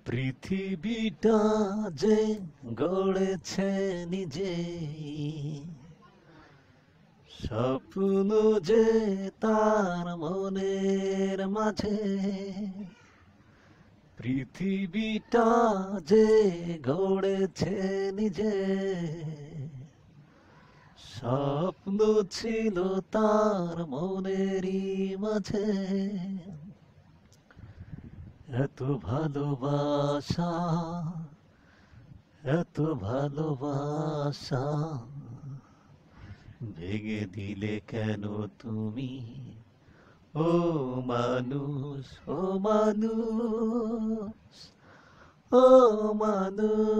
পৃথিবীটা যে গড়েছে নিজে, স্বপ্ন যে তার মনের মাঝে। পৃথিবীটা যে গড়েছে নিজে, স্বপ্ন ছিল তার মনেরই মাঝে। এত ভালোবাসা, এত ভালোবাসা ভেঙে দিলে কেন তুমি? ও মানুষ, ও মানুষ, ও মানুষ,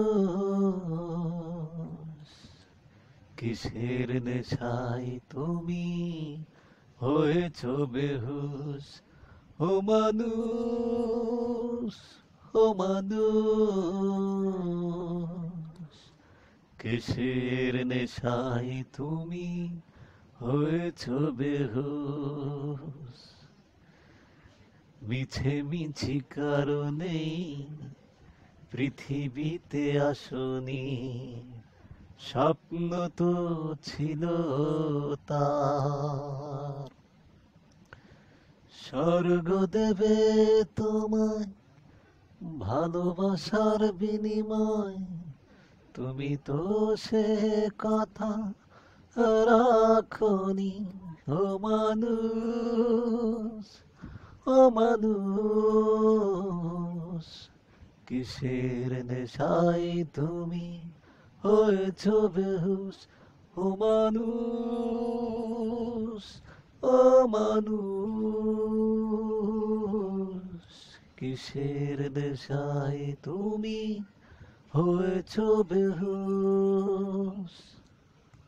কিসের নেশায় তুমি হয়েছ বেহুশ? ও মানুষ, ও মানুষ, কিসের নেশায় তুমি হয়েছ বেহুশ? মিছে মিছি কারণে পৃথিবীতে আসনি, স্বপ্ন তো ছিল তার। স্বর্গ দেবে তোমায় ভালোবাসার বিনিময়, তুমি তো সে কথা রাখনি। ও মানুষ, ও মানুষ, কিসের নেশায় তুমি হয়েছ বেহুশ? ও মানুষ, ও মানুষ, কিসের নেশায় তুমি হয়েছ বেহুশ?